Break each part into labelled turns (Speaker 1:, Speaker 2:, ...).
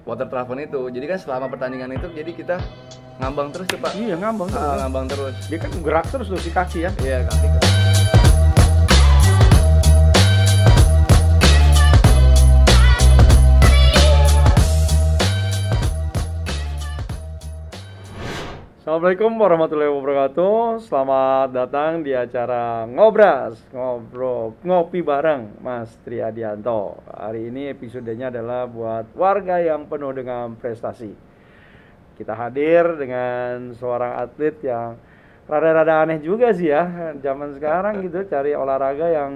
Speaker 1: water plafon itu. Jadi kan selama pertandingan itu jadi kita ngambang terus tuh Pak.
Speaker 2: Iya, ngambang terus.
Speaker 1: Ngambang terus.
Speaker 2: Dia kan gerak terus tuh si kaki ya.
Speaker 1: Iya, kaki.
Speaker 2: Assalamualaikum warahmatullahi wabarakatuh. Selamat datang di acara Ngobras, ngopi bareng Mas Triadianto. Hari ini episodenya adalah buat warga yang penuh dengan prestasi. Kita hadir dengan seorang atlet yang rada-rada aneh juga sih ya. Zaman sekarang gitu cari olahraga yang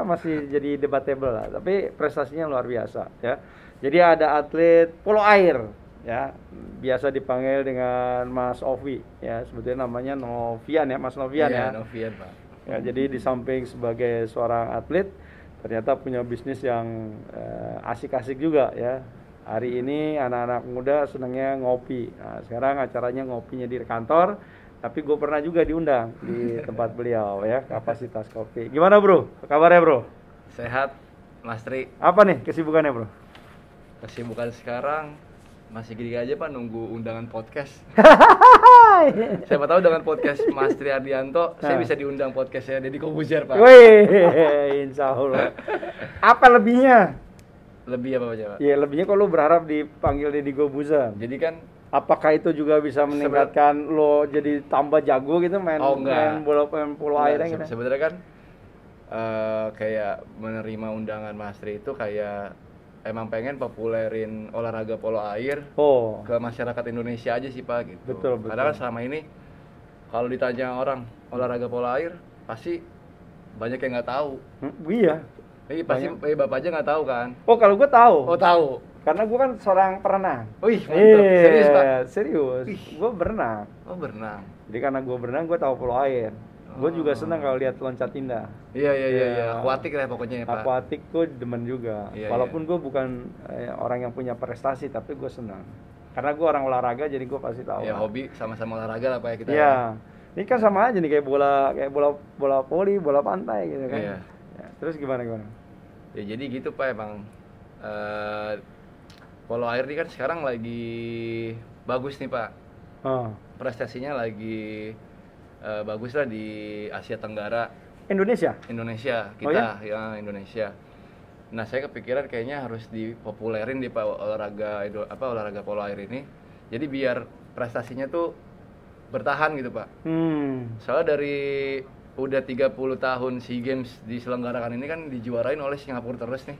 Speaker 2: masih jadi debatable lah. Tapi prestasinya luar biasa ya. Jadi ada atlet polo air. Ya, biasa dipanggil dengan Mas Ovi ya, sebetulnya namanya Novian ya, Mas Novian ya.
Speaker 1: Novian, Pak.
Speaker 2: Ya, jadi di samping sebagai seorang atlet, ternyata punya bisnis yang asik-asik juga ya. Hari ini anak-anak muda senangnya ngopi. Nah, sekarang acaranya ngopinya di kantor, tapi gue pernah juga diundang di tempat beliau ya, Kapasitas Kopi. Gimana bro? Kabarnya bro?
Speaker 1: Sehat, Mas Tri.
Speaker 2: Apa nih kesibukannya bro?
Speaker 1: Kesibukan sekarang masih gini aja Pak, nunggu undangan podcast. Siapa tahu dengan podcast Mas Triadianto, saya bisa diundang podcastnya Deddy Corbuzier Pak.
Speaker 2: Wih, insya Allah. Apa lebihnya?
Speaker 1: Lebih apa Pak?
Speaker 2: Iya, lebihnya kalau berharap dipanggil Deddy Corbuzier.
Speaker 1: Jadi kan,
Speaker 2: apakah itu juga bisa meningkatkan lo jadi tambah jago gitu main bola polo airnya gitu?
Speaker 1: Sebenarnya kan kayak menerima undangan Mas Tri itu kayak emang pengen populerin olahraga polo air ke masyarakat Indonesia aja sih Pak gitu.
Speaker 2: Betul.
Speaker 1: Karena kan selama ini kalau ditanya orang olahraga polo air pasti banyak yang nggak tahu.
Speaker 2: Iya.
Speaker 1: Pasti Bapak aja nggak tahu kan?
Speaker 2: Oh kalau gue tahu.
Speaker 1: Oh tahu.
Speaker 2: Karena gue kan seorang perenang.
Speaker 1: Wih mantap. Serius Pak?
Speaker 2: Serius. Gue berenang.
Speaker 1: Oh berenang.
Speaker 2: Jadi karena gue berenang gue tahu polo air. Gue juga senang kalau lihat loncat indah.
Speaker 1: Iya. Akuatik lah pokoknya ya Pak.
Speaker 2: Akuatik gue demen juga.
Speaker 1: Iya,
Speaker 2: Walaupun gue bukan orang yang punya prestasi, tapi gue senang. Karena gue orang olahraga, jadi gue pasti tahu.
Speaker 1: Ya hobi sama-sama olahraga lah Pak ya kita.
Speaker 2: Iya. Ini kan sama aja nih kayak bola voli, bola pantai gitu kan.
Speaker 1: Iya.
Speaker 2: Ya, terus gimana?
Speaker 1: Ya jadi gitu Pak, emang polo air ini kan sekarang lagi bagus nih Pak. Prestasinya lagi bagus lah di Asia Tenggara.
Speaker 2: Indonesia
Speaker 1: kita ya Indonesia. Nah saya kepikiran kayaknya harus dipopulerin di olahraga polo air ini. Jadi biar prestasinya tuh bertahan gitu Pak. Soalnya dari udah 30 tahun SEA Games diselenggarakan ini kan dijuarain oleh Singapura terus nih.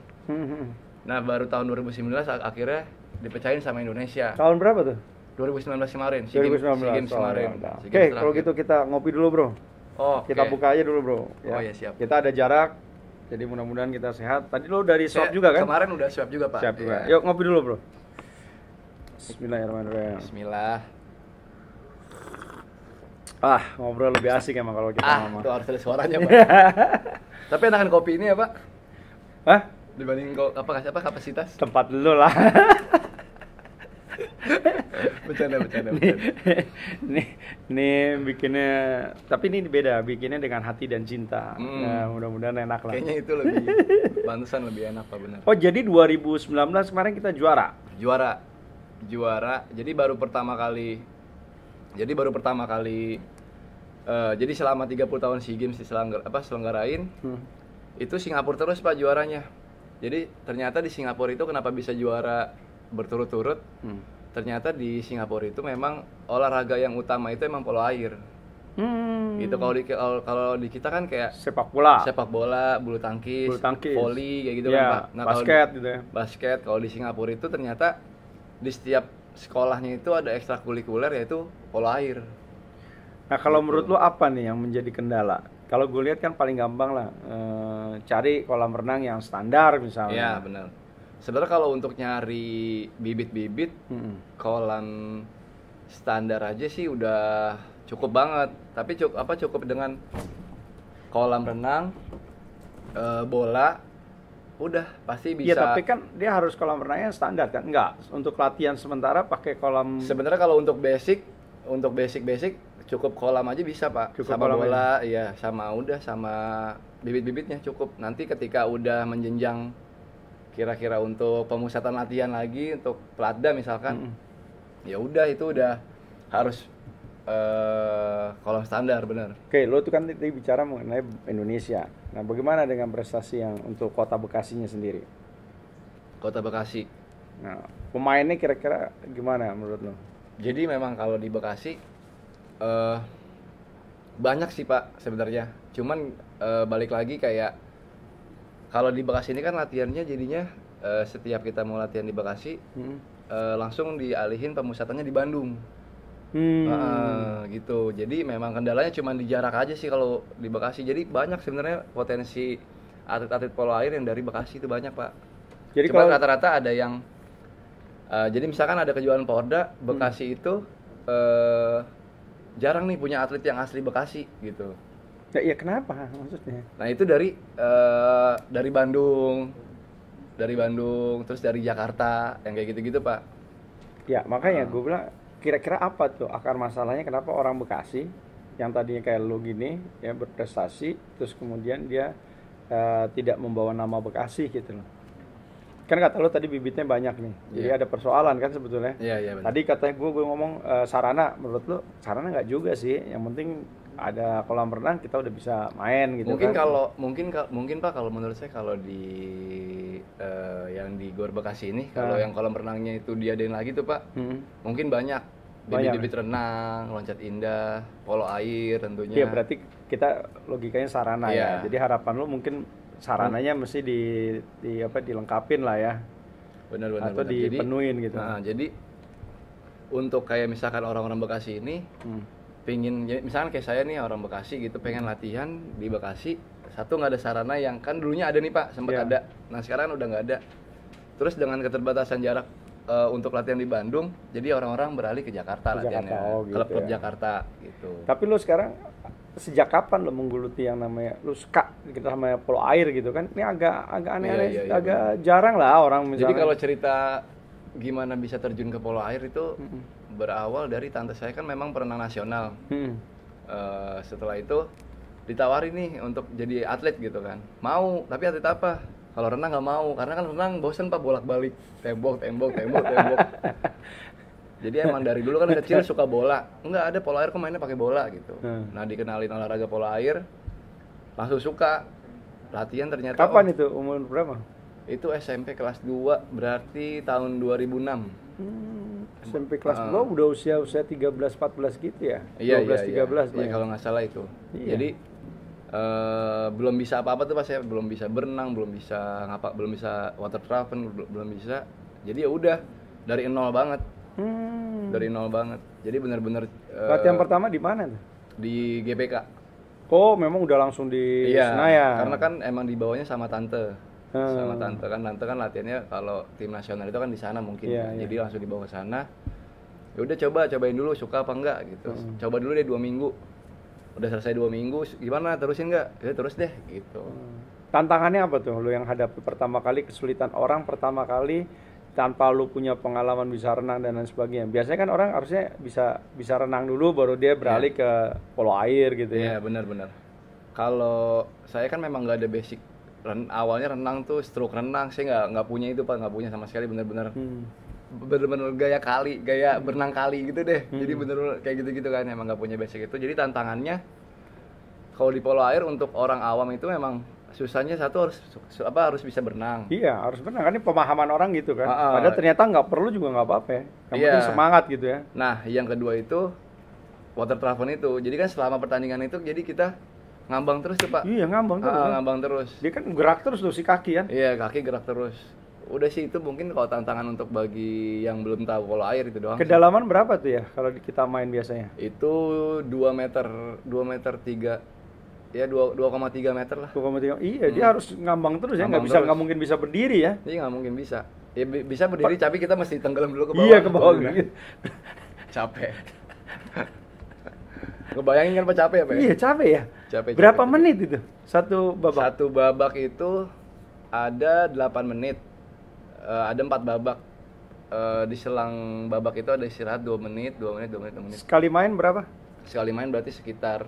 Speaker 1: Nah baru tahun 2019 akhirnya dipecahin sama Indonesia.
Speaker 2: Tahun berapa tuh?
Speaker 1: 2019 kemarin, SEA Games kemarin.
Speaker 2: Oke, kalau gitu kita ngopi dulu bro. Kita buka aja dulu bro.
Speaker 1: Ya. Oh ya siap.
Speaker 2: Kita ada jarak, jadi mudah-mudahan kita sehat. Tadi lo dari swab juga kan?
Speaker 1: Kemarin udah swab juga Pak.
Speaker 2: Siap juga. Ya. Yuk ngopi dulu bro. Bismillahirrahmanirrahim.
Speaker 1: Bismillah.
Speaker 2: Ngobrol lebih asik emang kalau kita ngomong.
Speaker 1: Itu harus ada suaranya Pak. Tapi enakan kopi ini ya Pak? Dibanding kapasitas?
Speaker 2: Tempat dulu lah.
Speaker 1: Bercanda.
Speaker 2: Nih bikinnya, tapi ini beda, bikinnya dengan hati dan cinta. Nah, mudah-mudahan enak lah.
Speaker 1: Kayaknya itu lebih pantesan lebih enak Pak, benar.
Speaker 2: Oh jadi 2019 kemarin kita juara.
Speaker 1: Jadi baru pertama kali. Jadi selama 30 tahun SEA Games diselenggarain, itu Singapura terus Pak juaranya. Jadi ternyata di Singapura itu kenapa bisa juara berturut-turut? Ternyata di Singapura itu memang olahraga yang utama itu emang polo air. Gitu kalau di kita kan kayak sepak bola, bulu tangkis, voli kayak gitu kan Pak. Nah,
Speaker 2: basket gitu ya.
Speaker 1: Basket kalau di Singapura itu ternyata di setiap sekolahnya itu ada ekstrakurikuler yaitu polo air.
Speaker 2: Nah kalau menurut lo apa nih yang menjadi kendala? Kalau gue lihat kan paling gampang lah, cari kolam renang yang standar misalnya.
Speaker 1: Iya benar. Sebenarnya kalau untuk nyari bibit-bibit kolam standar aja sih udah cukup banget. Tapi cukup dengan kolam renang, bola, udah pasti bisa.
Speaker 2: Iya tapi kan dia harus kolam renangnya standar kan? Enggak. Untuk latihan sementara pakai kolam.
Speaker 1: Sebenarnya kalau untuk basic cukup kolam aja bisa Pak. Sama bola, sama bibit-bibitnya cukup. Nanti ketika udah menjenjang kira-kira untuk pemusatan latihan lagi untuk Platda misalkan, ya udah itu udah harus kolom standar bener.
Speaker 2: Oke, lo tuh kan tadi bicara mengenai Indonesia. Nah, bagaimana dengan prestasi yang untuk kota Bekasinya sendiri?
Speaker 1: Kota Bekasi.
Speaker 2: Nah, pemainnya kira-kira gimana menurut lo?
Speaker 1: Jadi memang kalau di Bekasi banyak sih Pak sebenarnya. Cuman balik lagi kayak kalau di Bekasi ini kan latihannya jadinya setiap kita mau latihan di Bekasi langsung dialihin pemusatannya di Bandung. Gitu. Jadi memang kendalanya cuma di jarak aja sih kalau di Bekasi. Jadi banyak sebenarnya potensi atlet-atlet polo air yang dari Bekasi itu banyak Pak. Jadi cuma rata-rata ada yang jadi misalkan ada kejuaraan Porda Bekasi itu jarang nih punya atlet yang asli Bekasi gitu.
Speaker 2: Ya, iya kenapa maksudnya?
Speaker 1: Nah itu dari Bandung, terus dari Jakarta yang kayak gitu-gitu Pak.
Speaker 2: Ya makanya gue bilang kira-kira apa tuh akar masalahnya kenapa orang Bekasi yang tadinya kayak lo gini ya berprestasi terus kemudian dia tidak membawa nama Bekasi gitu loh. Kan kata lo tadi bibitnya banyak nih, jadi ada persoalan kan sebetulnya.
Speaker 1: Iya benar.
Speaker 2: Tadi katanya gue ngomong sarana, menurut lo sarana nggak juga sih, yang penting ada kolam renang kita udah bisa main gitu.
Speaker 1: Mungkin
Speaker 2: kan.
Speaker 1: mungkin Pak kalau menurut saya kalau di yang di Gor Bekasi ini kalau yang kolam renangnya itu diadain lagi tuh Pak, mungkin banyak bibit-bibit renang, loncat indah, polo air tentunya.
Speaker 2: Iya berarti kita logikanya sarana ya. Jadi harapan lo mungkin sarananya mesti dilengkapin lah ya.
Speaker 1: Benar.
Speaker 2: Atau dipenuhin gitu.
Speaker 1: Nah, jadi untuk kayak misalkan orang-orang Bekasi ini pingin, misalkan kayak saya nih orang Bekasi gitu pengen latihan di Bekasi, satu nggak ada sarana yang kan dulunya ada nih Pak, sempat ada. Nah sekarang udah nggak ada. Terus dengan keterbatasan jarak untuk latihan di Bandung, jadi orang-orang beralih ke Jakarta latihannya,
Speaker 2: gitu
Speaker 1: klub
Speaker 2: ya.
Speaker 1: Jakarta gitu.
Speaker 2: Tapi lo sekarang sejak kapan lo menggeluti yang namanya lo suka kita namanya polo air gitu kan? Ini agak aneh-aneh, agak jarang lah orang misalnya.
Speaker 1: Jadi kalau cerita gimana bisa terjun ke polo air itu berawal dari tante saya kan memang perenang nasional. Setelah itu ditawari nih untuk jadi atlet gitu kan. Mau, tapi atlet apa? Kalau renang nggak mau, karena kan renang bosen Pak bolak-balik, tembok. Jadi emang dari dulu kan kecil suka bola. Enggak ada polo air kok mainnya pakai bola gitu. Nah, dikenalin olahraga polo air, langsung suka. Latihan ternyata.
Speaker 2: Kapan itu? Umur berapa?
Speaker 1: Itu SMP kelas 2, berarti tahun 2006.
Speaker 2: SMP kelas 2 udah usia 13 14 gitu ya?
Speaker 1: Iya,
Speaker 2: 12 13
Speaker 1: ya. Kalau nggak salah itu. Iya. Jadi belum bisa apa-apa tuh Pak, saya belum bisa berenang, belum bisa water travel, belum bisa. Jadi ya udah dari nol banget. Dari nol banget. Jadi benar-benar
Speaker 2: latihan pertama di mana tuh?
Speaker 1: Di GPK.
Speaker 2: Oh, memang udah langsung di Senayan.
Speaker 1: Karena kan emang dibawanya sama tante. Sama tante kan latihannya kalau tim nasional itu kan di sana mungkin. Jadi langsung dibawa ke sana. Ya udah cobain dulu suka apa enggak gitu. Coba dulu deh 2 minggu. Udah selesai 2 minggu, gimana terusin enggak? Ya terus deh gitu.
Speaker 2: Tantangannya apa tuh lo yang hadapi pertama kali, kesulitan orang pertama kali tanpa lu punya pengalaman bisa renang dan lain sebagainya. Biasanya kan orang harusnya bisa renang dulu baru dia beralih ke polo air gitu ya.
Speaker 1: Iya, benar. Kalau saya kan memang nggak ada basic. Awalnya renang tuh stroke renang, saya nggak punya itu Pak, nggak punya sama sekali, benar-benar gaya berenang kali gitu deh. Jadi benar kayak gitu-gitu kan, emang nggak punya basic itu. Jadi tantangannya kalau di polo air untuk orang awam itu memang susahnya satu harus bisa berenang.
Speaker 2: Iya, harus berenang. Kan ini pemahaman orang gitu kan. Padahal ternyata nggak perlu juga nggak apa-apa ya. Yang penting semangat gitu ya.
Speaker 1: Nah, yang kedua itu water travel itu. Jadi kan selama pertandingan itu jadi kita ngambang terus tuh Pak.
Speaker 2: Iya, ngambang terus.
Speaker 1: Ngambang terus.
Speaker 2: Dia kan gerak terus tuh si kaki kan.
Speaker 1: Iya, kaki gerak terus. Udah sih itu mungkin kalau tantangan untuk bagi yang belum tahu polo air itu doang.
Speaker 2: Kedalaman berapa tuh ya kalau kita main biasanya?
Speaker 1: Itu 2 meter 3. Ya 2,3 meter lah.
Speaker 2: 2,3. Iya, dia harus ngambang terus ya, nggak mungkin bisa berdiri ya.
Speaker 1: Iya, nggak mungkin bisa. Ya bisa berdiri tapi kita mesti tenggelam dulu ke bawah.
Speaker 2: Iya, ke bawah gitu.
Speaker 1: Capek. Ngebayangin kan Pak capek ya Pak?
Speaker 2: Iya, capek ya.
Speaker 1: Capek.
Speaker 2: Berapa menit itu? Satu babak.
Speaker 1: Satu babak itu ada 8 menit. Ada 4 babak. Di selang babak itu ada istirahat 2 menit.
Speaker 2: Sekali main berapa?
Speaker 1: Sekali main berarti sekitar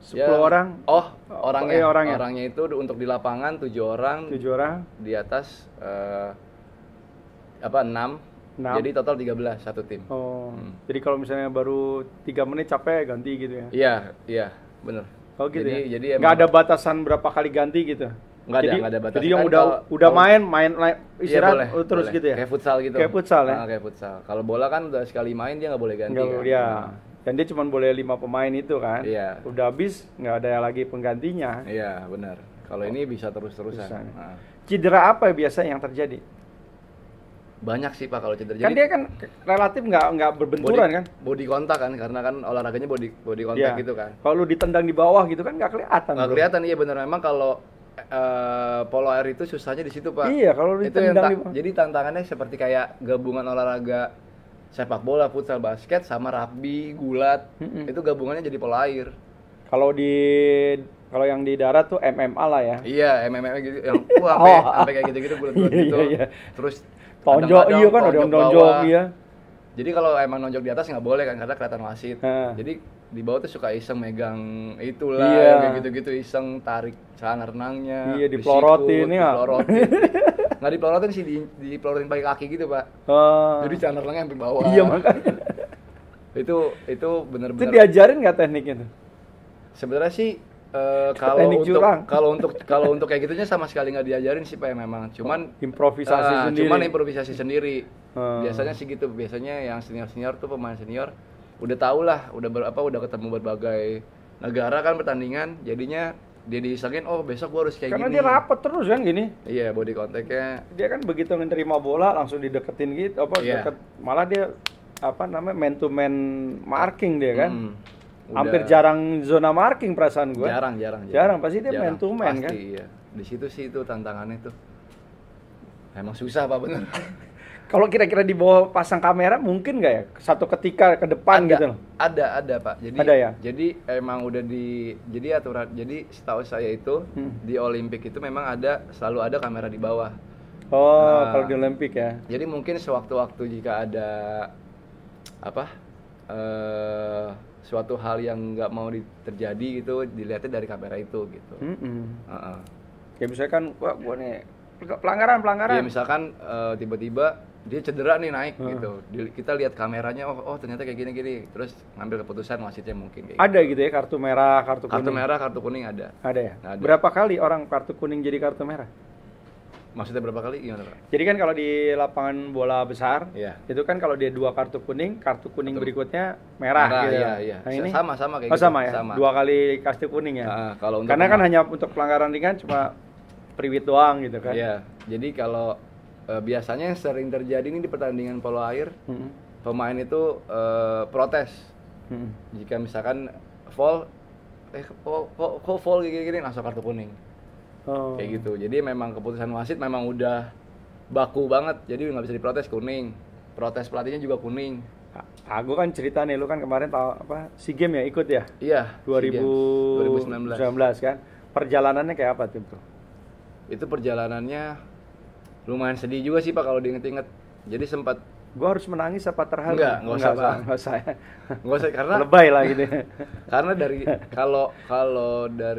Speaker 2: 10 orang.
Speaker 1: Orangnya. Orangnya itu untuk di lapangan 7 orang.
Speaker 2: 7 orang.
Speaker 1: Di atas 6. Jadi total 13 satu tim.
Speaker 2: Jadi kalau misalnya baru 3 menit capek ganti gitu ya?
Speaker 1: Iya, bener.
Speaker 2: Oh gitu
Speaker 1: jadi
Speaker 2: ya? Nggak ada batasan berapa kali ganti gitu?
Speaker 1: Nggak ada batasan.
Speaker 2: Jadi yang udah main istirahat
Speaker 1: boleh,
Speaker 2: terus
Speaker 1: boleh.
Speaker 2: gitu ya?
Speaker 1: Kayak futsal gitu.
Speaker 2: Kayak futsal ya?
Speaker 1: Kayak futsal. Kalau bola kan udah sekali main dia nggak boleh ganti.
Speaker 2: Iya. Dan dia cuma boleh 5 pemain itu kan?
Speaker 1: Iya.
Speaker 2: Udah habis nggak ada lagi penggantinya.
Speaker 1: Iya, benar. Kalau ini bisa terus-terusan.
Speaker 2: Cedera apa biasa yang terjadi?
Speaker 1: Banyak sih Pak kalau cedera.
Speaker 2: Kan dia kan relatif nggak berbenturan kan?
Speaker 1: Body kontak kan, karena kan olahraganya body kontak gitu kan.
Speaker 2: Kalau lu ditendang di bawah gitu kan nggak kelihatan.
Speaker 1: Nggak kelihatan, iya bener. Memang kalau polo air itu susahnya di situ Pak.
Speaker 2: Iya, kalau lu ditendang di bawah.
Speaker 1: Jadi tantangannya seperti kayak gabungan olahraga sepak bola, futsal, basket sama rugby, gulat. Itu gabungannya jadi polo air. Kalau
Speaker 2: yang di darat tuh MMA lah ya.
Speaker 1: Iya, MMA gitu yang sampai kayak gitu-gitu bulat-bulat gitu.
Speaker 2: Iya.
Speaker 1: Terus
Speaker 2: tonjok iya kan, ada yang tonjok iya.
Speaker 1: Jadi kalau emang nonjok di atas nggak boleh kan karena kelihatan wasit. Jadi di bawah tuh suka iseng megang itulah kayak gitu-gitu, iseng tarik celana renangnya.
Speaker 2: Iya, dipelorotin ya.
Speaker 1: Nggak dipelorotin sih, dipelorotin pakai kaki gitu Pak. Jadi celana renangnya sampai bawah.
Speaker 2: Iya makanya.
Speaker 1: itu benar-benar.
Speaker 2: Itu diajarin nggak tekniknya tuh?
Speaker 1: Sebenarnya sih kalau untuk kayak gitunya sama sekali nggak diajarin sih Pak, memang cuman improvisasi sendiri. Biasanya sih gitu, biasanya yang senior tuh pemain senior udah tau lah, udah ketemu berbagai negara kan pertandingan, jadinya dia disangin besok gua harus kayak
Speaker 2: karena
Speaker 1: gini.
Speaker 2: Karena dia rapet terus kan gini.
Speaker 1: Iya, body contact-nya.
Speaker 2: Dia kan begitu menerima bola langsung dideketin gitu deket, malah dia man to man marking dia kan. Hampir jarang zona marking perasaan gue. Jarang pasti dia man to man kan.
Speaker 1: Iya. Di situ sih itu tantangannya tuh. Emang susah Pak, bener.
Speaker 2: Kalau kira-kira di bawah pasang kamera mungkin nggak ya? Satu ketika ke depan gitu loh.
Speaker 1: Ada Pak. Jadi
Speaker 2: ada ya?
Speaker 1: Jadi emang udah jadi aturan. Jadi setahu saya itu di Olimpik itu memang selalu ada kamera di bawah.
Speaker 2: Kalau di Olimpik ya.
Speaker 1: Jadi mungkin sewaktu-waktu jika ada suatu hal yang nggak mau terjadi gitu, dilihatnya dari kamera itu gitu.
Speaker 2: Kayak misalkan, gua nih pelanggaran.
Speaker 1: Iya, misalkan tiba-tiba dia cedera nih naik gitu. Kita lihat kameranya, ternyata kayak gini. Terus ngambil keputusan wasitnya mungkin kayak
Speaker 2: ada gitu ya, kartu merah, kartu kuning.
Speaker 1: Kartu merah, kartu kuning ada.
Speaker 2: Ada ya? Ada. Berapa kali orang kartu kuning jadi kartu merah?
Speaker 1: Maksudnya berapa kali gimana Pak?
Speaker 2: Jadi kan kalau di lapangan bola besar, itu kan kalau dia 2 kartu kuning berikutnya merah gitu.
Speaker 1: Iya.
Speaker 2: Nah, ini
Speaker 1: sama kayak gitu.
Speaker 2: Sama ya? 2 kali kartu kuning ya? Karena kan hanya untuk pelanggaran ringan cuma priwit doang gitu kan?
Speaker 1: Iya, jadi kalau biasanya yang sering terjadi ini di pertandingan polo air, pemain itu protes. Jika misalkan foul, kok foul gini langsung kartu kuning. Kayak gitu. Jadi memang keputusan wasit memang udah baku banget. Jadi nggak bisa diprotes, kuning. Protes pelatihnya juga kuning.
Speaker 2: Gue kan cerita nih, lu kan kemarin SEA Games ya ikut ya?
Speaker 1: Iya.
Speaker 2: 2019 kan. Perjalanannya kayak apa tuh bro?
Speaker 1: Itu perjalanannya lumayan sedih juga sih Pak kalau diinget-inget. Jadi sempat.
Speaker 2: Gue harus menangis apa terharu?
Speaker 1: Enggak usah Pak. Nggak usah karena
Speaker 2: lebay lah gitu.
Speaker 1: Karena dari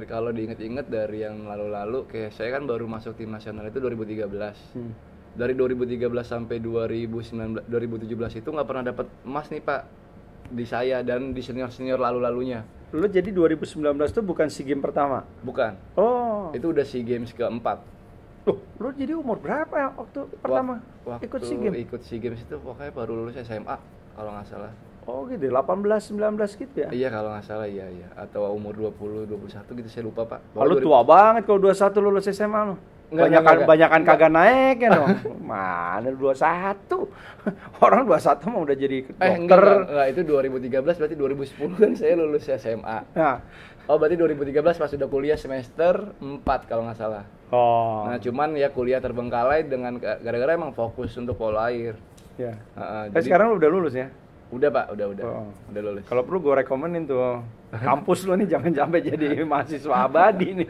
Speaker 1: kalau diinget-inget dari yang lalu-lalu, kayak saya kan baru masuk tim nasional itu 2013. Dari 2013 sampai 2017 itu nggak pernah dapat emas nih Pak di saya dan di senior lalu-lalunya.
Speaker 2: Lu jadi 2019 itu bukan SEA Games pertama?
Speaker 1: Bukan. Itu udah SEA Games keempat.
Speaker 2: Lu jadi umur berapa ya waktu pertama ikut SEA Games?
Speaker 1: Ikut SEA Games itu pokoknya baru lulus SMA kalau nggak salah.
Speaker 2: Oh gitu, 18-19 gitu ya?
Speaker 1: Iya kalau nggak salah, iya. Atau umur 20-21 gitu, saya lupa Pak.
Speaker 2: Lu tua banget kalau 21 lulus SMA lu. Banyakan kagak naik ya dong. Mana 21? Orang 21 mah udah jadi dokter.
Speaker 1: Enggak, itu 2013 berarti 2010 kan saya lulus SMA.
Speaker 2: Nah.
Speaker 1: Berarti 2013 pas sudah kuliah semester 4 kalau nggak salah. Nah cuman ya kuliah terbengkalai dengan gara-gara emang fokus untuk polo air.
Speaker 2: Ya. Tapi sekarang lu udah lulus ya?
Speaker 1: Udah Pak, udah.
Speaker 2: Oh.
Speaker 1: Udah lulus.
Speaker 2: Kalau perlu gue rekomenin tuh kampus lo nih jangan sampai jadi mahasiswa abadi nih.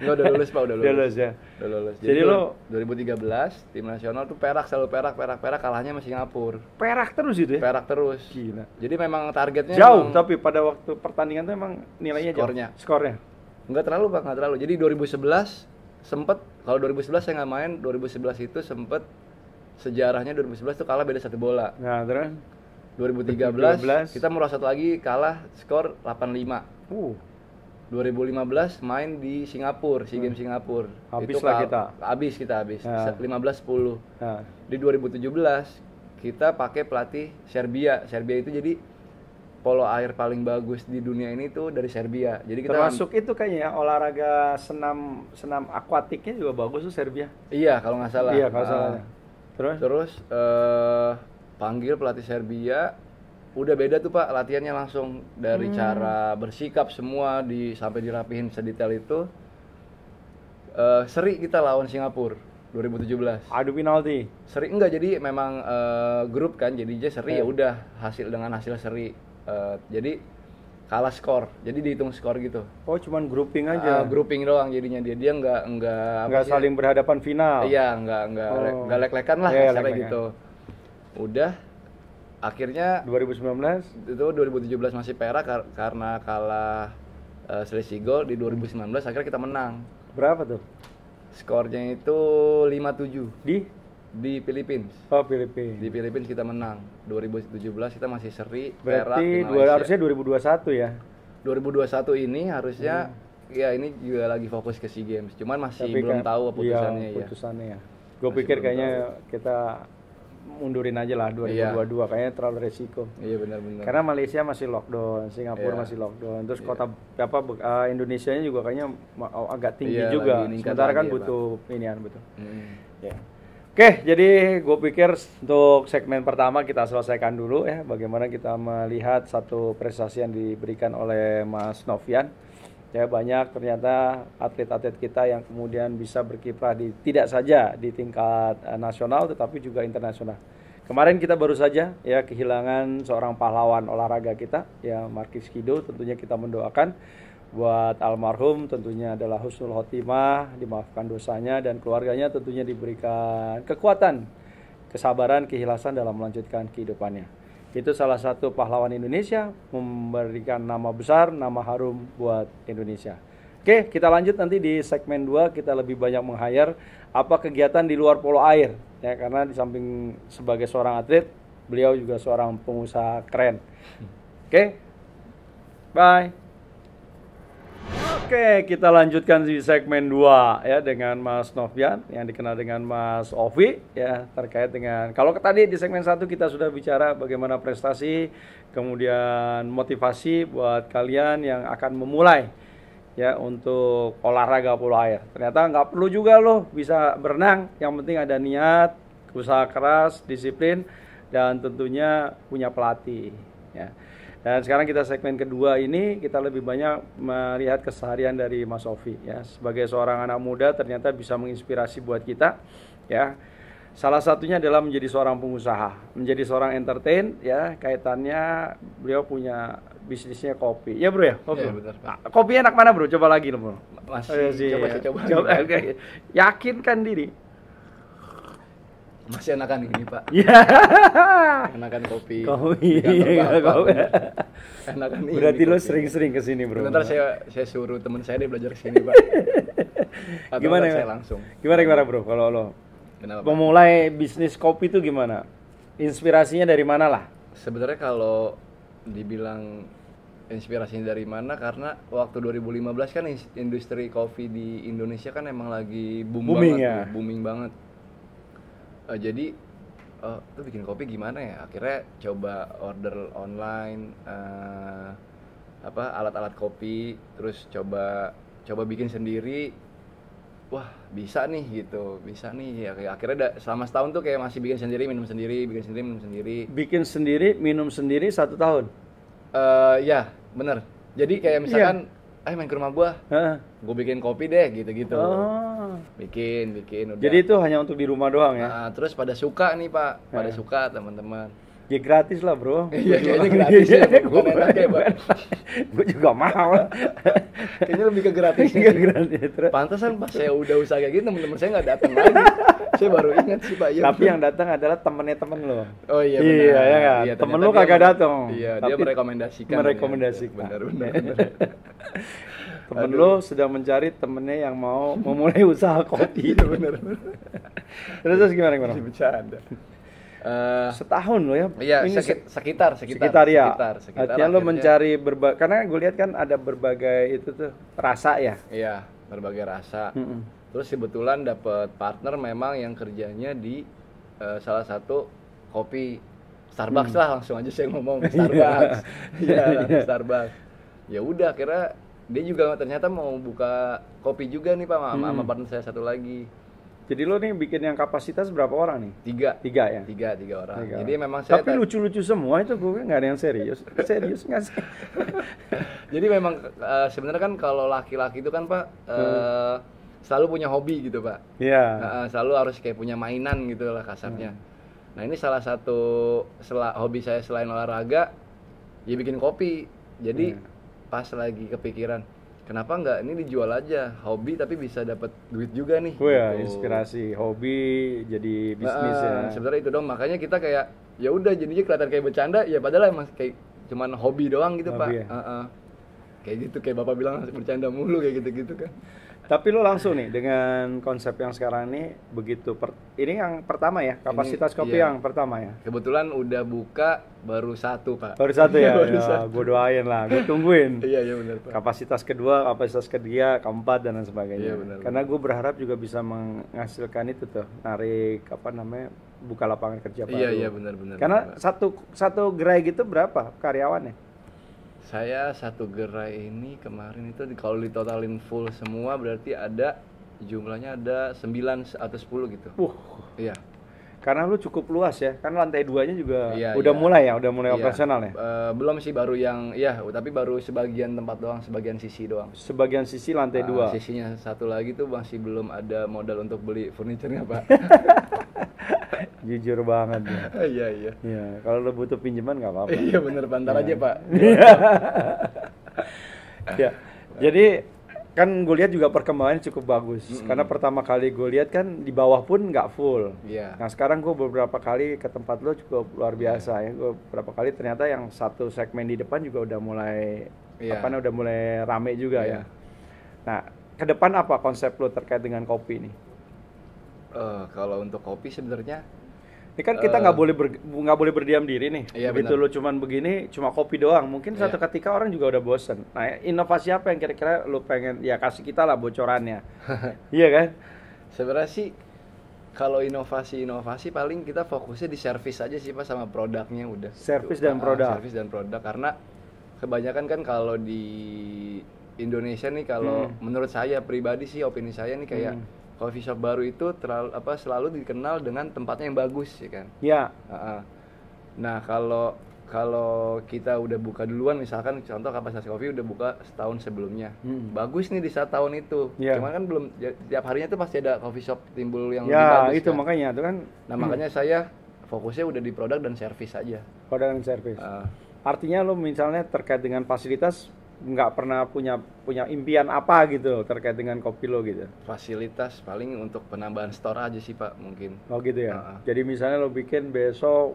Speaker 1: Enggak, udah lulus Pak, udah lulus.
Speaker 2: Udah lulus ya.
Speaker 1: Udah lulus.
Speaker 2: Jadi lo
Speaker 1: 2013 tim nasional tuh perak, selalu perak kalahnya sama Singapura.
Speaker 2: perak terus itu ya?
Speaker 1: Perak terus.
Speaker 2: Gila.
Speaker 1: Jadi memang targetnya
Speaker 2: Jauh,
Speaker 1: memang
Speaker 2: tapi pada waktu pertandingan tuh emang nilainya
Speaker 1: Skornya.
Speaker 2: jauh. Skornya.
Speaker 1: enggak terlalu Pak, enggak terlalu. Jadi 2011 sempet, kalau 2011 saya nggak main, 2011 itu sempet sejarahnya 2011 tuh kalah beda 1 bola.
Speaker 2: Nah, terus
Speaker 1: 2013 kita merosot lagi kalah skor 8-5. 2015 main di Singapura, SEA Games Singapura.
Speaker 2: Habis lah kita.
Speaker 1: Habis.
Speaker 2: Nah.
Speaker 1: 15-10.
Speaker 2: Nah,
Speaker 1: Di 2017 kita pakai pelatih Serbia. Serbia itu jadi polo air paling bagus di dunia ini tuh dari Serbia. Jadi kita
Speaker 2: termasuk itu kayaknya ya, olahraga senam akuatiknya juga bagus tuh Serbia.
Speaker 1: Iya, kalau nggak salah.
Speaker 2: Iya, kalau salah.
Speaker 1: Terus panggil pelatih Serbia, udah beda tuh Pak latihannya langsung dari cara bersikap semua sampai dirapihin sedetail itu. Seri kita lawan Singapura 2017.
Speaker 2: Adu penalti.
Speaker 1: Seri enggak, jadi memang grup kan, jadinya seri ya udah dengan hasil seri. Jadi kalah skor, jadi dihitung skor gitu.
Speaker 2: Oh, cuman grouping aja.
Speaker 1: Grouping doang jadinya dia
Speaker 2: Nggak saling berhadapan final.
Speaker 1: Iya, nggak lek-lekan lah
Speaker 2: Iya,
Speaker 1: caranya
Speaker 2: lek-lekan.
Speaker 1: gitu. Udah akhirnya
Speaker 2: 2019
Speaker 1: itu 2017 masih perak karena kalah selisih gol. Di 2019 akhirnya kita menang.
Speaker 2: berapa tuh?
Speaker 1: Skornya itu 5-7 di Philippines.
Speaker 2: Oh, Filipina.
Speaker 1: Di Philippines kita menang. 2017 kita masih seri, perak
Speaker 2: Berarti
Speaker 1: di Malaysia.
Speaker 2: harusnya 2021 ya.
Speaker 1: 2021 ini harusnya ya ini juga lagi fokus ke SEA Games. Cuman masih belum tahu putusannya ya.
Speaker 2: Putusannya ya. Gue
Speaker 1: Masih
Speaker 2: pikir
Speaker 1: belum
Speaker 2: kayaknya kita mundurin aja lah 2022 kayaknya terlalu resiko.
Speaker 1: Iya benar-benar.
Speaker 2: Karena Malaysia masih lockdown, Singapura
Speaker 1: Iya.
Speaker 2: masih lockdown. Terus
Speaker 1: Iya.
Speaker 2: kota Indonesianya juga kayaknya agak tinggi
Speaker 1: Iya,
Speaker 2: juga.
Speaker 1: lagi meningkat
Speaker 2: Sementara
Speaker 1: lagi
Speaker 2: kan
Speaker 1: ya,
Speaker 2: butuh inian betul. Ya.
Speaker 1: Hmm.
Speaker 2: Oke, jadi gue pikir untuk segmen pertama kita selesaikan dulu ya, bagaimana kita melihat satu prestasi yang diberikan oleh Mas Novian. Ya, banyak ternyata atlet-atlet kita yang kemudian bisa berkiprah tidak saja di tingkat nasional tetapi juga internasional. Kemarin kita baru saja ya kehilangan seorang pahlawan olahraga kita ya, Markis Kido. Tentunya kita mendoakan buat almarhum, tentunya adalah husnul khotimah, dimaafkan dosanya, dan keluarganya tentunya diberikan kekuatan, kesabaran, keikhlasan dalam melanjutkan kehidupannya. Itu salah satu pahlawan Indonesia, memberikan nama besar, nama harum buat Indonesia. Oke, kita lanjut nanti di segmen 2, kita lebih banyak meng-hire apa kegiatan di luar polo air ya, karena di samping sebagai seorang atlet, beliau juga seorang pengusaha keren. Oke. Bye. Oke, kita lanjutkan di segmen 2 ya dengan Mas Novian yang dikenal dengan Mas Ovi ya, terkait dengan kalau tadi di segmen 1 kita sudah bicara bagaimana prestasi, kemudian motivasi buat kalian yang akan memulai ya untuk olahraga polo air. Ternyata nggak perlu juga loh bisa berenang, yang penting ada niat, usaha keras, disiplin, dan tentunya punya pelatih ya. Dan sekarang kita segmen kedua ini kita lebih banyak melihat keseharian dari Mas Ovi ya. Sebagai seorang anak muda ternyata bisa menginspirasi buat kita ya. Salah satunya adalah menjadi seorang pengusaha, menjadi seorang entertain ya. Kaitannya beliau punya bisnisnya kopi. Ya bro ya? Kopi.
Speaker 1: Iya, benar, Pak.
Speaker 2: Nah, kopi enak mana bro? Coba lagi loh bro.
Speaker 1: Masih coba.
Speaker 2: Oke. Yakinkan diri.
Speaker 1: Masih enakan ini Pak.
Speaker 2: Ya.
Speaker 1: Enakan kopi.
Speaker 2: Kopi.
Speaker 1: Di kantor Bapak.
Speaker 2: Kopi.
Speaker 1: Enakan ini.
Speaker 2: Berarti lo
Speaker 1: kopi.
Speaker 2: sering-sering kesini bro.
Speaker 1: Bentar saya suruh teman saya deh belajar kesini Pak. Atau
Speaker 2: Gimana
Speaker 1: enggak
Speaker 2: ya?
Speaker 1: saya langsung.
Speaker 2: Gimana bro kalau lo
Speaker 1: Kenapa Pak?
Speaker 2: memulai bisnis kopi itu gimana? Inspirasinya dari mana lah?
Speaker 1: Sebenarnya kalau dibilang inspirasinya dari mana, karena waktu 2015 kan industri kopi di Indonesia kan emang lagi
Speaker 2: Booming
Speaker 1: banget,
Speaker 2: ya?
Speaker 1: booming banget. Jadi tuh bikin kopi gimana ya? Akhirnya coba order online alat-alat kopi, terus coba bikin sendiri. Wah, bisa nih gitu. Bisa nih. Ya, akhirnya selama setahun tuh kayak masih bikin sendiri, minum sendiri, bikin sendiri, minum sendiri.
Speaker 2: Bikin sendiri, minum sendiri 1 tahun?
Speaker 1: Ya, bener. Jadi kayak misalkan, ayo main ke rumah gua, gue bikin kopi deh, gitu-gitu.
Speaker 2: Oh.
Speaker 1: Bikin, udah.
Speaker 2: Jadi itu hanya untuk di rumah doang ya?
Speaker 1: Nah, terus pada suka nih Pak, pada suka teman-teman.
Speaker 2: Ya gratis lah bro.
Speaker 1: Iya kayaknya gratis ya, bukan enaknya Pak.
Speaker 2: Gue juga mau.
Speaker 1: Kayaknya lebih ke gratisnya
Speaker 2: Iya
Speaker 1: sih.
Speaker 2: gratis.
Speaker 1: Pantesan pas saya udah usaha kayak gitu teman-teman saya nggak datang lagi. Saya baru ingat sih Pak. Ya,
Speaker 2: Tapi yang datang adalah temennya temen lo.
Speaker 1: oh iya benar.
Speaker 2: Iya ya kan.
Speaker 1: Iya,
Speaker 2: Temen
Speaker 1: ternyata
Speaker 2: lo kagak datang.
Speaker 1: Iya, dia
Speaker 2: Tapi
Speaker 1: merekomendasikan.
Speaker 2: merekomendasikan.
Speaker 1: Benar.
Speaker 2: Temen lo sedang mencari temennya yang mau memulai usaha kopi.
Speaker 1: Iya benar.
Speaker 2: Terus gimana?
Speaker 1: Masih bercanda.
Speaker 2: Setahun lo ya?
Speaker 1: Iya,
Speaker 2: Ini
Speaker 1: sekitar
Speaker 2: ya.
Speaker 1: Sekitar
Speaker 2: Artinya lo
Speaker 1: akhirnya.
Speaker 2: mencari karena gue lihat kan ada berbagai itu tuh rasa ya.
Speaker 1: Iya, berbagai rasa.
Speaker 2: Mm-mm.
Speaker 1: Terus kebetulan dapet partner memang yang kerjanya di salah satu kopi Starbucks lah, langsung aja saya ngomong Starbucks. Iya, Starbucks. Ya udah, kira dia juga ternyata mau buka kopi juga nih Pak sama partner saya satu lagi.
Speaker 2: Jadi lo nih bikin yang kapasitas berapa orang nih? Tiga ya?
Speaker 1: Tiga orang.
Speaker 2: Tiga
Speaker 1: Jadi
Speaker 2: orang.
Speaker 1: memang saya
Speaker 2: Tapi lucu-lucu semua itu, gue nggak ada yang serius. Serius nggak sih?
Speaker 1: Jadi memang sebenarnya kan kalau laki-laki itu kan Pak selalu punya hobi gitu Pak.
Speaker 2: Iya.
Speaker 1: Selalu harus kayak punya mainan gitu lah kasarnya. Nah ini salah satu hobi saya selain olahraga, ya bikin kopi. Jadi pas lagi kepikiran, kenapa nggak ini dijual aja, hobi tapi bisa dapat duit juga nih.
Speaker 2: Gue ya
Speaker 1: gitu.
Speaker 2: inspirasi hobi jadi bisnis ya.
Speaker 1: Sebenarnya itu dong, makanya kita kayak ya udah jadinya kelihatan kayak bercanda, ya padahal emang kayak cuman hobi doang gitu
Speaker 2: Hobi
Speaker 1: Pak.
Speaker 2: ya?
Speaker 1: Kayak gitu, kayak Bapak bilang bercanda mulu kayak gitu-gitu kan.
Speaker 2: Tapi lo langsung nih dengan konsep yang sekarang ini begitu. Ini yang pertama ya, kapasitas kopi
Speaker 1: iya.
Speaker 2: yang pertama ya.
Speaker 1: Kebetulan udah buka baru satu Pak.
Speaker 2: Baru satu ya.
Speaker 1: Baru
Speaker 2: Ya,
Speaker 1: satu.
Speaker 2: gue doain lah, gue tungguin.
Speaker 1: Iya benar Pak.
Speaker 2: Kapasitas kedua, kapasitas ketiga, keempat dan lain sebagainya.
Speaker 1: Iya, benar,
Speaker 2: Karena gue berharap juga bisa menghasilkan itu tuh, narik buka lapangan kerja baru.
Speaker 1: Iya benar.
Speaker 2: Karena
Speaker 1: benar,
Speaker 2: satu gerai gitu berapa karyawannya?
Speaker 1: saya satu gerai ini kemarin itu kalau ditotalin full semua berarti ada jumlahnya ada 9 atau 10 gitu. Iya.
Speaker 2: Karena lu cukup luas ya, kan lantai 2-nya juga
Speaker 1: Iya,
Speaker 2: udah
Speaker 1: iya.
Speaker 2: mulai
Speaker 1: Iya.
Speaker 2: operasional ya.
Speaker 1: Belum sih, baru yang tapi baru sebagian tempat doang, sebagian sisi doang.
Speaker 2: Sebagian sisi lantai 2.
Speaker 1: Sisinya satu lagi tuh masih belum ada modal untuk beli furniturnya Pak.
Speaker 2: Jujur banget ya.
Speaker 1: Iya.
Speaker 2: Iya, kalau lu butuh pinjaman nggak apa-apa.
Speaker 1: Iya bener, pantar aja Pak.
Speaker 2: Ya, jadi kan gue lihat juga perkembangannya cukup bagus. Karena pertama kali gue lihat kan di bawah pun nggak full.
Speaker 1: Iya.
Speaker 2: Nah sekarang gue beberapa kali ke tempat lo cukup luar biasa ya. Gue beberapa kali ternyata yang satu segmen di depan juga udah mulai udah mulai rame juga ya. Nah ke depan apa konsep lo terkait dengan kopi ini?
Speaker 1: Kalau untuk kopi sebenarnya
Speaker 2: Ini kan kita nggak boleh berdiam diri nih.
Speaker 1: Iya,
Speaker 2: Begitu
Speaker 1: benar.
Speaker 2: lo cuman begini, cuma kopi doang. Mungkin satu ketika orang juga udah bosen. Nah, inovasi apa yang kira-kira lo pengen ya kasih kita lah bocorannya? Iya kan?
Speaker 1: sebenarnya sih kalau inovasi paling kita fokusnya di servis aja sih Pak, sama produknya udah.
Speaker 2: Servis dan produk.
Speaker 1: Servis dan produk, karena kebanyakan kan kalau di Indonesia nih, kalau menurut saya pribadi sih, opini saya nih kayak coffee shop baru itu selalu dikenal dengan tempatnya yang bagus ya kan.
Speaker 2: Ya.
Speaker 1: Nah kalau kita udah buka duluan, misalkan contoh kapasitas kopi udah buka setahun sebelumnya, bagus nih di saat tahun itu.
Speaker 2: Yeah.
Speaker 1: Cuman kan belum tiap harinya tuh pasti ada coffee shop timbul yang lebih
Speaker 2: Ya,
Speaker 1: bagus
Speaker 2: itu
Speaker 1: kan.
Speaker 2: makanya itu kan
Speaker 1: Nah makanya saya fokusnya udah di produk dan servis aja.
Speaker 2: produk dan servis.
Speaker 1: Ah.
Speaker 2: Artinya lo misalnya terkait dengan fasilitas nggak pernah punya impian apa gitu terkait dengan kopi lo gitu.
Speaker 1: Fasilitas paling untuk penambahan store aja sih Pak mungkin.
Speaker 2: Oh gitu ya. Jadi misalnya lo bikin besok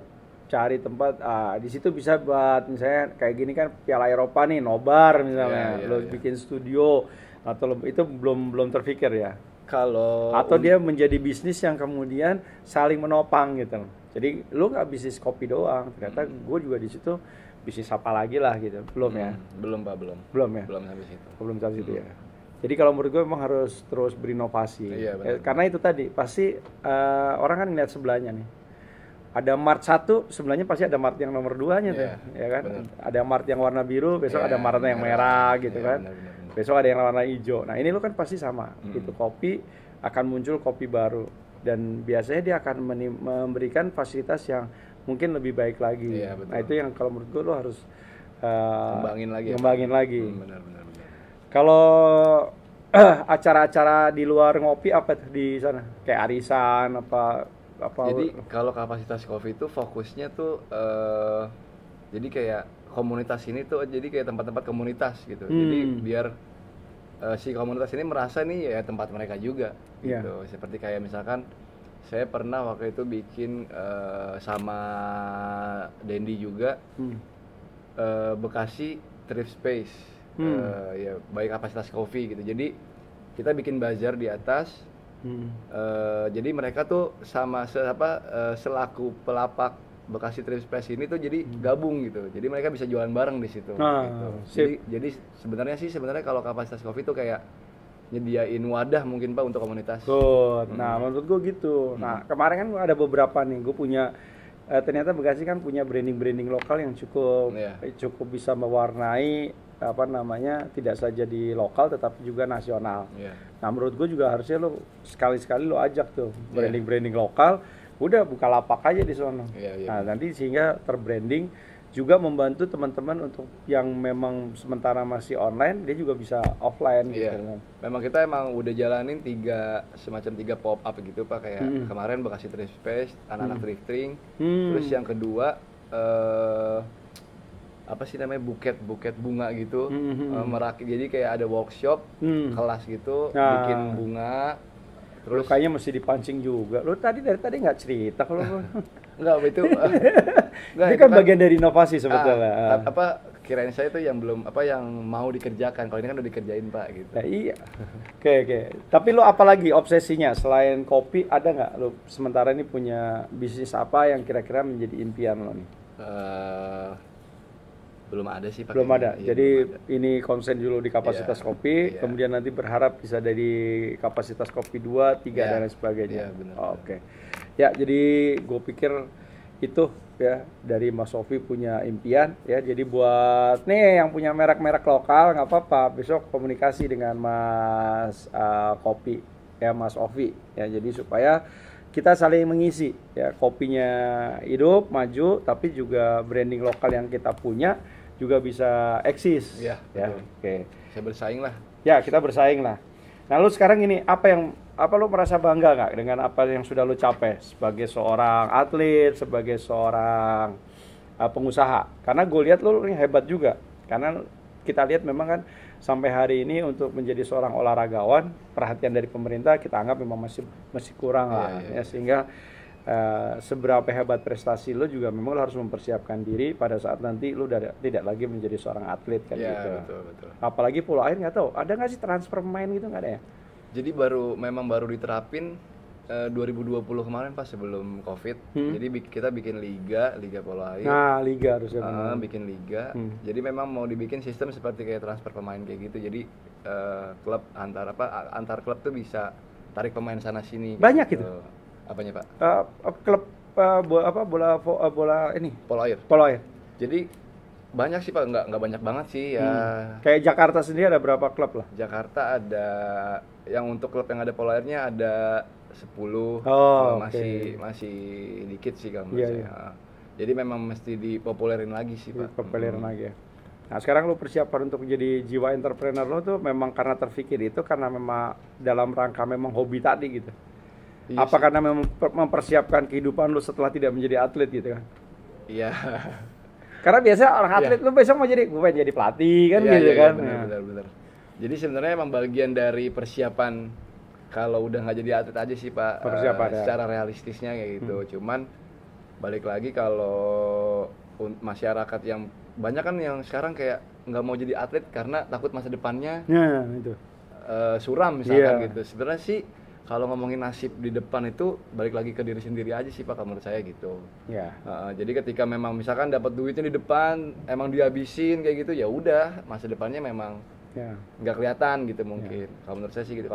Speaker 2: cari tempat di situ bisa buat misalnya kayak gini kan Piala Eropa nih, nobar misalnya. Lo bikin studio atau itu belum terpikir ya. Atau dia menjadi bisnis yang kemudian saling menopang gitu. Jadi lo nggak bisnis kopi doang, ternyata gue juga di situ bisnis apa lagi lah gitu. Belum ya?
Speaker 1: Belum Pak, belum.
Speaker 2: Belum ya?
Speaker 1: Belum habis itu.
Speaker 2: Belum sampai situ ya. Jadi kalau menurut gue memang harus terus berinovasi.
Speaker 1: Iya, benar.
Speaker 2: Karena itu tadi pasti orang kan ngeliat sebelahnya nih. Ada Mart 1, sebelahnya pasti ada Mart yang nomor 2-nya tuh, ya kan?
Speaker 1: benar.
Speaker 2: Ada Mart yang warna biru, besok ada Mart yang merah gitu kan.
Speaker 1: Benar.
Speaker 2: Besok ada yang warna hijau. Nah, ini lo kan pasti sama. Itu kopi akan muncul kopi baru dan biasanya dia akan memberikan fasilitas yang mungkin lebih baik lagi.
Speaker 1: Iya, betul.
Speaker 2: Nah, itu yang kalau menurut gue lo harus
Speaker 1: Kembangin lagi.
Speaker 2: Benar.
Speaker 1: Benar.
Speaker 2: Kalau acara-acara di luar ngopi apa tuh di sana? Kayak arisan apa
Speaker 1: Jadi kalau kapasitas coffee itu fokusnya tuh jadi kayak komunitas ini tuh jadi kayak tempat-tempat komunitas gitu. Jadi biar si komunitas ini merasa nih ya tempat mereka juga gitu. Seperti kayak misalkan saya pernah waktu itu bikin sama Dendi juga Bekasi Thrift Space ya baik kapasitas kopi gitu. Jadi kita bikin bazar di atas. Jadi mereka tuh sama selaku pelapak Bekasi Thrift Space ini tuh jadi gabung gitu. Jadi mereka bisa jualan bareng di situ. Gitu. Jadi sebenarnya kalau kapasitas kopi tuh kayak nyediain wadah mungkin Pak untuk komunitas.
Speaker 2: Nah menurut gue gitu. Nah kemarin kan ada beberapa nih, gue punya ternyata Bekasi kan punya branding lokal yang cukup bisa mewarnai tidak saja di lokal tetapi juga nasional. Nah menurut gue juga harusnya lo sekali-sekali lo ajak tuh branding lokal, udah buka lapak aja di sono. Nah nanti sehingga terbranding juga membantu teman-teman untuk yang memang sementara masih online, dia juga bisa offline gitu kan.
Speaker 1: Memang kita emang udah jalanin semacam tiga pop up gitu Pak, kayak kemarin Bekasi Thrift Space, anak-anak thrifting. Terus yang kedua apa sih namanya buket bunga gitu, merakit, jadi kayak ada workshop kelas gitu, bikin bunga.
Speaker 2: Terus kayaknya mesti dipancing juga. Lo dari tadi nggak cerita kalau
Speaker 1: enggak itu
Speaker 2: itu kan bagian dari inovasi sebetulnya.
Speaker 1: Kirain saya itu yang belum yang mau dikerjakan. Kalau ini kan udah dikerjain Pak gitu.
Speaker 2: Nah, iya. Oke. Tapi lo apalagi obsesinya selain kopi, ada nggak lo sementara ini punya bisnis apa yang kira-kira menjadi impian lo nih?
Speaker 1: Belum ada sih Pak.
Speaker 2: Belum ada. Jadi ini konsen dulu di kapasitas kopi, kemudian nanti berharap bisa dari kapasitas kopi 2, 3 dan lain sebagainya. Oke. Ya, jadi gue pikir itu ya dari Mas Sofi punya impian ya. Jadi buat nih yang punya merek-merek lokal nggak apa-apa, besok komunikasi dengan Mas Kopi ya, Mas Sofi ya. Jadi supaya kita saling mengisi ya, kopinya hidup, maju, tapi juga branding lokal yang kita punya juga bisa eksis.
Speaker 1: Ya.
Speaker 2: Oke.
Speaker 1: Saya bersaing lah.
Speaker 2: Ya, kita bersaing lah. Nah, lu sekarang ini apa lu merasa bangga nggak dengan apa yang sudah lu capai sebagai seorang atlet, sebagai seorang pengusaha? Karena gue lihat lu hebat juga. Karena kita lihat memang kan sampai hari ini untuk menjadi seorang olahragawan, perhatian dari pemerintah kita anggap memang masih kurang lah. Ya, sehingga seberapa hebat prestasi lo juga memang lo harus mempersiapkan diri pada saat nanti lo tidak lagi menjadi seorang atlet kan gitu.
Speaker 1: Betul.
Speaker 2: Apalagi pola air nggak tahu, ada nggak sih transfer pemain gitu, nggak ada ya?
Speaker 1: Jadi memang baru diterapin 2020 kemarin pas sebelum COVID. Jadi kita bikin liga pola air.
Speaker 2: Nah, liga harusnya
Speaker 1: bikin liga. Jadi memang mau dibikin sistem seperti kayak transfer pemain kayak gitu. Jadi klub antar klub tuh bisa tarik pemain sana sini.
Speaker 2: Banyak gitu.
Speaker 1: Apanya Pak?
Speaker 2: Klub bola ini.
Speaker 1: Polo air. Jadi banyak sih Pak, nggak banyak banget sih ya.
Speaker 2: Kayak Jakarta sendiri ada berapa klub lah?
Speaker 1: Jakarta ada yang untuk klub yang ada polo airnya ada 10. Masih dikit sih kalau menurut saya. Jadi memang mesti dipopulerin lagi sih Pak.
Speaker 2: Dipopulerin lagi ya. Nah sekarang lo persiapan untuk menjadi jiwa entrepreneur lo tuh memang karena terpikir itu karena memang dalam rangka memang hobi tadi gitu. Iya apa sih. Karena mempersiapkan kehidupan lu setelah tidak menjadi atlet gitu kan?
Speaker 1: Iya.
Speaker 2: Karena biasa orang atlet lu besok mau gue pengen jadi pelatih kan gitu kan?
Speaker 1: Benar. Jadi sebenarnya emang bagian dari persiapan kalau udah nggak jadi atlet aja sih Pak. Secara realistisnya kayak gitu. Cuman balik lagi kalau masyarakat yang banyak kan yang sekarang kayak nggak mau jadi atlet karena takut masa depannya
Speaker 2: itu
Speaker 1: suram misalkan gitu. Sebenarnya sih kalau ngomongin nasib di depan itu balik lagi ke diri sendiri aja sih Pak, kalau menurut saya gitu. Jadi ketika memang misalkan dapat duitnya di depan emang dihabisin kayak gitu, ya udah masa depannya memang nggak kelihatan gitu mungkin. Kalau menurut saya sih gitu.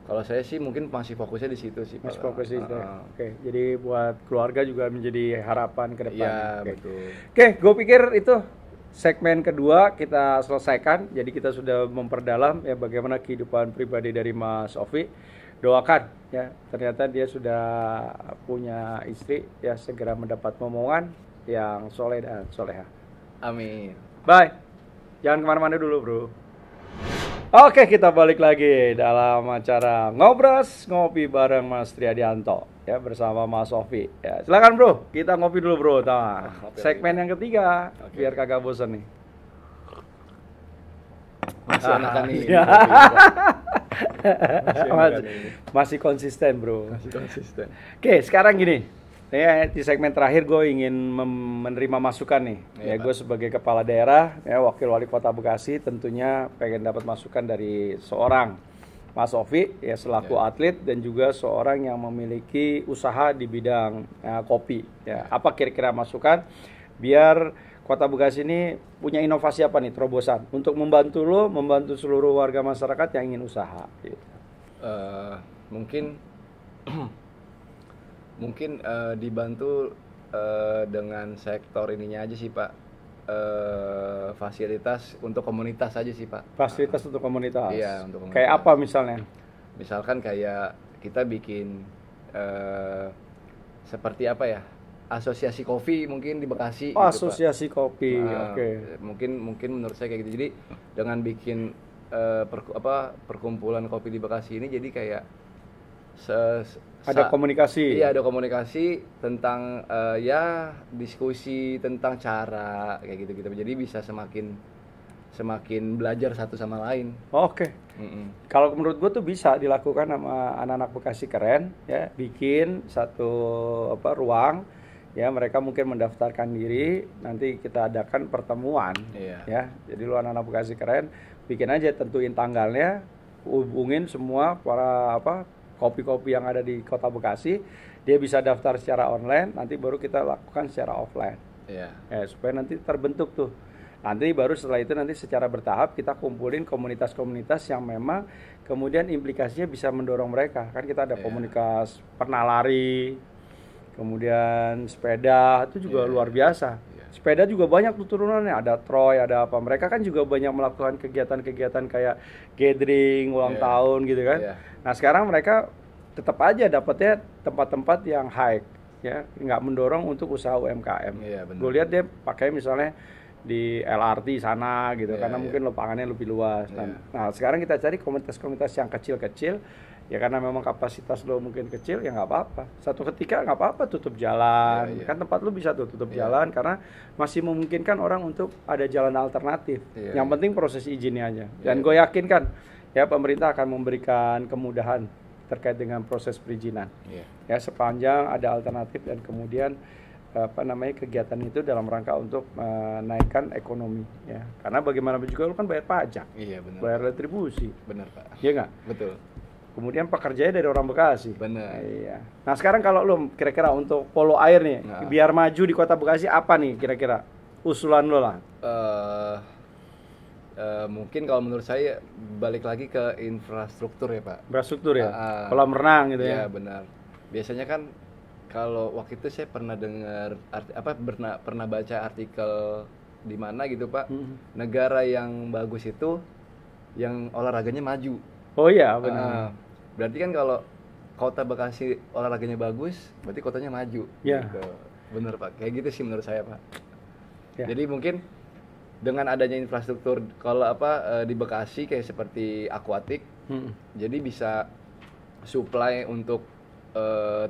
Speaker 1: Kalau saya sih mungkin masih fokusnya di situ sih Pak.
Speaker 2: Masih fokus di situ. Oke, jadi buat keluarga juga menjadi harapan ke depan.
Speaker 1: Iya, betul.
Speaker 2: Oke, gue pikir itu segmen kedua kita selesaikan. Jadi kita sudah memperdalam ya bagaimana kehidupan pribadi dari Mas Sofi. Doakan ya, ternyata dia sudah punya istri ya, segera mendapat momongan yang soleh dan soleha.
Speaker 1: Amin.
Speaker 2: Bye. Jangan kemana-mana dulu bro. Oke, kita balik lagi dalam acara Ngobras Ngopi bareng Mas Triadianto. ya bersama Mas Sofi. Ya, silakan bro, kita ngopi dulu bro. Nah, segmen yang ketiga, biar kagak bosan nih.
Speaker 1: Masih anakan nih.
Speaker 2: Ya.
Speaker 1: Masih
Speaker 2: konsisten bro.
Speaker 1: Masih konsisten.
Speaker 2: Oke, sekarang gini. Ya, di segmen terakhir gue ingin menerima masukan nih. Ya, gue sebagai kepala daerah, ya wakil wali kota Bekasi, tentunya pengen dapat masukan dari seorang Mas Sofi, ya selaku atlet dan juga seorang yang memiliki usaha di bidang kopi. Ya, apa kira-kira masukan biar Kota Bekasi ini punya inovasi apa nih, terobosan untuk membantu lo, membantu seluruh warga masyarakat yang ingin usaha? Gitu.
Speaker 1: Mungkin dibantu dengan sektor ininya aja sih Pak, fasilitas untuk komunitas aja sih Pak.
Speaker 2: Fasilitas untuk komunitas?
Speaker 1: Iya, untuk komunitas.
Speaker 2: Kayak apa misalnya?
Speaker 1: Misalkan kayak kita bikin seperti apa ya, asosiasi kopi mungkin di Bekasi.
Speaker 2: Oh,
Speaker 1: gitu,
Speaker 2: asosiasi
Speaker 1: Pak.
Speaker 2: kopi, oke.
Speaker 1: Mungkin menurut saya kayak gitu. Jadi dengan bikin perkumpulan kopi di Bekasi ini jadi kayak
Speaker 2: ada komunikasi.
Speaker 1: Iya, ada komunikasi tentang ya diskusi tentang cara kayak gitu-gitu. Jadi bisa semakin belajar satu sama lain.
Speaker 2: Oke. Kalau menurut gue tuh bisa dilakukan sama anak-anak Bekasi keren, ya, bikin satu ruang, ya mereka mungkin mendaftarkan diri, nanti kita adakan pertemuan, ya. Jadi lu anak-anak Bekasi keren, bikin aja, tentuin tanggalnya, hubungin semua para kopi-kopi yang ada di Kota Bekasi, dia bisa daftar secara online, nanti baru kita lakukan secara offline. Ya, supaya nanti terbentuk tuh. Nanti baru setelah itu nanti secara bertahap kita kumpulin komunitas-komunitas yang memang kemudian implikasinya bisa mendorong mereka. Kan kita ada komunitas pernah lari, kemudian sepeda, itu juga luar biasa. Sepeda juga banyak tuh turunannya, ada Troy, ada apa. Mereka kan juga banyak melakukan kegiatan-kegiatan kayak gathering, ulang tahun gitu kan. Nah sekarang mereka tetap aja dapatnya tempat-tempat yang high, ya, nggak mendorong untuk usaha UMKM. Gue lihat dia pakai misalnya di LRT sana gitu, karena mungkin lapangannya lebih luas. Nah sekarang kita cari komunitas-komunitas yang kecil-kecil, ya karena memang kapasitas lo mungkin kecil, ya nggak apa-apa. Satu ketika nggak apa-apa tutup jalan, kan tempat lo bisa tutup jalan karena masih memungkinkan orang untuk ada jalan alternatif. Yang penting proses izinnya aja. Dan gue yakin kan, ya pemerintah akan memberikan kemudahan terkait dengan proses perizinan. Ya sepanjang ada alternatif dan kemudian kegiatan itu dalam rangka untuk menaikkan ekonomi, ya. Karena bagaimanapun juga lu kan bayar pajak,
Speaker 1: benar,
Speaker 2: bayar retribusi,
Speaker 1: benar Pak,
Speaker 2: iya nggak?
Speaker 1: Betul.
Speaker 2: Kemudian pekerjanya dari orang Bekasi,
Speaker 1: benar.
Speaker 2: Iya. Nah sekarang kalau lu kira-kira untuk polo air nih, biar maju di Kota Bekasi apa nih kira-kira usulan lo lah?
Speaker 1: Mungkin kalau menurut saya balik lagi ke infrastruktur ya Pak.
Speaker 2: Infrastruktur ya, kolam renang gitu ya.
Speaker 1: Iya benar. Biasanya kan kalau waktu itu saya pernah dengar pernah baca artikel di mana gitu Pak, negara yang bagus itu yang olahraganya maju.
Speaker 2: Oh iya benar.
Speaker 1: Berarti kan kalau Kota Bekasi olahraganya bagus, berarti kotanya maju.
Speaker 2: Iya.
Speaker 1: Gitu. Bener Pak, kayak gitu sih menurut saya Pak. Ya. Jadi mungkin dengan adanya infrastruktur kalau di Bekasi kayak seperti akuatik, jadi bisa supply untuk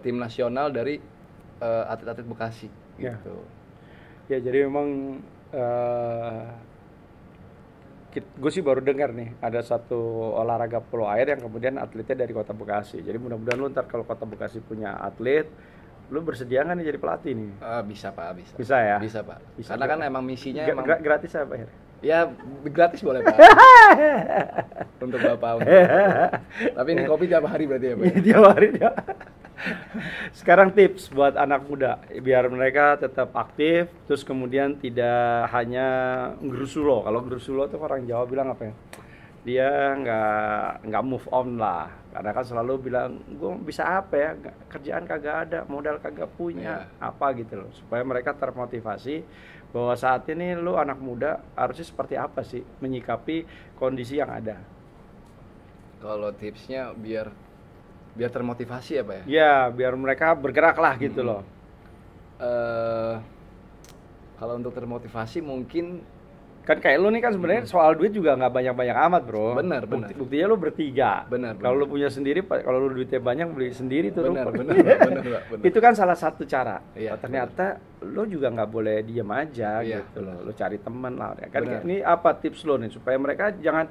Speaker 1: tim nasional dari atlet-atlet Bekasi gitu.
Speaker 2: Ya jadi memang gue sih baru dengar nih ada satu olahraga polo air yang kemudian atletnya dari Kota Bekasi. Jadi mudah-mudahan lu ntar kalau Kota Bekasi punya atlet, lu bersedia nggak nih jadi pelatih nih?
Speaker 1: Bisa Pak, bisa.
Speaker 2: Bisa ya?
Speaker 1: Bisa Pak. Bisa, karena kan emang misinya emang
Speaker 2: gratis apa ya?
Speaker 1: Ya gratis boleh Pak. Untuk Bapak. Tapi ini kopi tiap hari berarti ya Pak?
Speaker 2: Tiap hari ya. Sekarang tips buat anak muda biar mereka tetap aktif, terus kemudian tidak hanya ngerusulo. Kalau ngerusulo tuh orang Jawa bilang apa ya? Dia nggak move on lah, karena kan selalu bilang gue bisa apa ya, kerjaan kagak ada, modal kagak punya, apa gitu loh, supaya mereka termotivasi bahwa saat ini lu anak muda harusnya seperti apa sih menyikapi kondisi yang ada.
Speaker 1: Kalau tipsnya biar termotivasi ya Pak ya?
Speaker 2: Ya biar mereka bergerak lah gitu loh.
Speaker 1: Kalau untuk termotivasi mungkin
Speaker 2: Kan kayak lu nih kan sebenarnya soal duit juga nggak banyak-banyak amat, bro.
Speaker 1: Benar.
Speaker 2: Buktinya lu bertiga.
Speaker 1: Benar.
Speaker 2: Kalau lu punya sendiri, kalau lu duitnya banyak beli sendiri tuh.
Speaker 1: Benar.
Speaker 2: Itu kan salah satu cara.
Speaker 1: Iya,
Speaker 2: Ternyata lu juga nggak boleh diem aja
Speaker 1: Iya,
Speaker 2: gitu
Speaker 1: benar.
Speaker 2: loh. Lu cari temen lah. Kan
Speaker 1: Benar.
Speaker 2: ini apa tips lu nih supaya mereka jangan